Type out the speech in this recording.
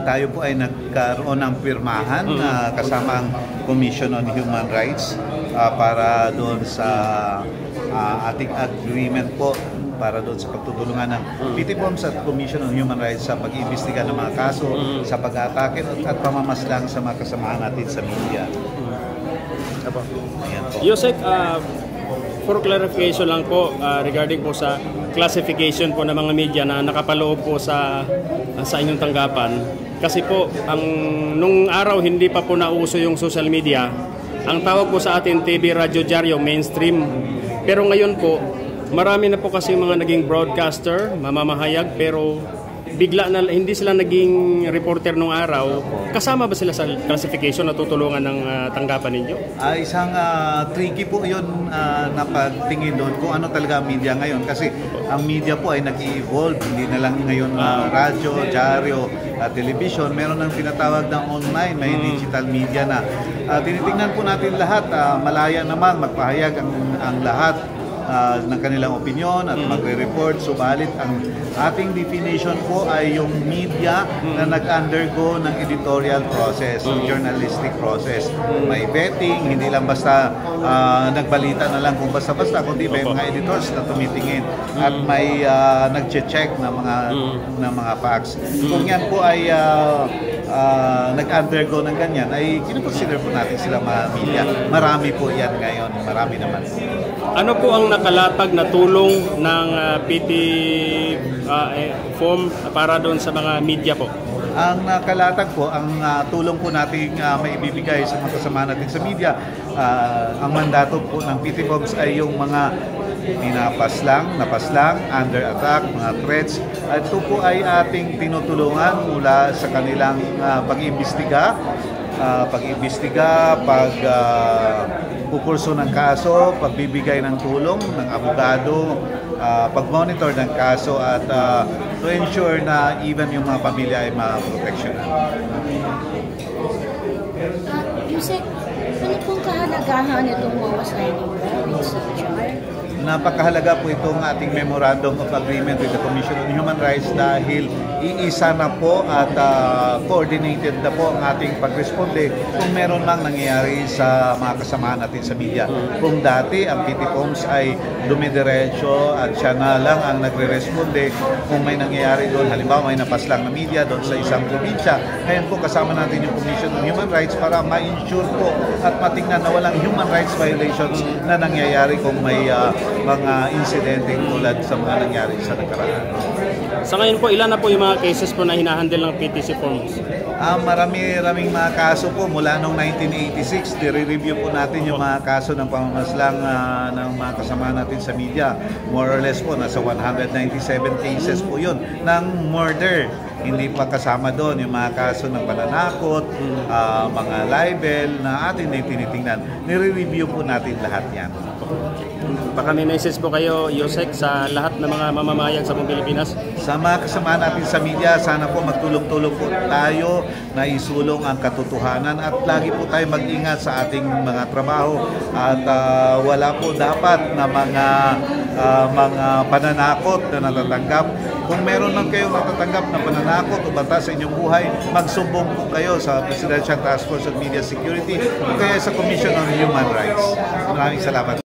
Tayo po ay nagkaroon ng pirmahan kasama ang Commission on Human Rights para doon sa ating agreement po para doon sa pagtutulungan ng PTPOMS at Commission on Human Rights sa pag-iimbestiga ng mga kaso, sa pag-atake at pamamaslang sa mga kasamahan natin sa media. Ayan po. Yusek, for clarification lang po regarding po sa classification po ng mga media na nakapaloob po sa inyong tanggapan. Kasi po, nung araw hindi pa po nauso yung social media, ang tawag po sa atin TV, radyo, dyaryo, mainstream. Pero ngayon po, marami na po kasi mga naging broadcaster, mamamahayag, pero bigla na hindi sila naging reporter nung araw. Kasama ba sila sa classification na tutulungan ng tanggapan ninyo? Isang tricky po yun na pagtingin doon kung ano talaga ang media ngayon. Kasi ang media po ay nag-i-evolve. Hindi na lang ngayon radyo, dyaryo, television. Meron ng tinatawag ng online, may digital media na. Tinitingnan po natin lahat. Malaya naman magpahayag ang lahat ng kanilang opinion at magre-report. Subalit ang ating definition po ay yung media na nag-undergo ng editorial process, journalistic process. May vetting, hindi lang basta nagbalita na lang kung basta-basta, kundi may mga editors na tumitingin at may nag-check ng mga facts. Kung yan po ay nag-undergo ng ganyan, ay kinoconsider po natin sila mga media. Marami po yan ngayon, marami naman. Ano po ang nakalatag na tulong ng PT form para doon sa mga media po? Ang nakalatag po, ang tulong po natin maibibigay sa mga kasama natin sa media, ang mandato po ng PTPOMS ay yung mga napaslang, under attack, mga threats. At ito po ay ating tinutulungan mula sa kanilang pag-iimbestiga, pagpukurso ng kaso, pagbibigay ng tulong ng abogado, pag-monitor ng kaso at to ensure na even yung mga pamilya ay ma-protectionan. Yusek, ano pong kahalagahan itong mawasahin ng CHR? Napakahalaga po itong ating Memorandum of Agreement with the Commission on Human Rights dahil iisa na po at coordinated na po ang ating pagresponde kung meron mang nangyayari sa mga kasamahan natin sa media. Kung dati ang PTPOMS ay dumidiretso at siya na lang ang nagre-responde kung may nangyayari doon, halimbawa may napaslang na media doon sa isang probinsya, ngayon po kasama natin yung Commission on Human Rights para ma-ensure po at matingnan na walang human rights violations na nangyayari kung may mga insidente tulad sa mga nangyari sa nakaraan. Sa ngayon po, ilan na po yung mga cases po na hinahandle ng PTC forms? Maraming mga kaso po mula noong 1986. Nire-review po natin yung mga kaso ng pamamaslang ng mga kasama natin sa media. More or less po, nasa 197 cases po yun ng murder. Hindi pa kasama doon yung mga kaso ng pananakot, mga libel na atin na tinitingnan. Nire-review po natin lahat yan. Baka may message po kayo, Yusek, sa lahat ng mga mamamayan sa buong Pilipinas? Sa mga kasama natin sa media, sana po magtulong-tulong po tayo na isulong ang katotohanan at lagi po tayo mag-ingat sa ating mga trabaho at wala po dapat na mga pananakot na natatanggap. Kung meron man kayong natatanggap na pananakot o banta sa inyong buhay, magsumbong po kayo sa Presidential Task Force on Media Security o kaya sa Commission on Human Rights. Maraming salamat.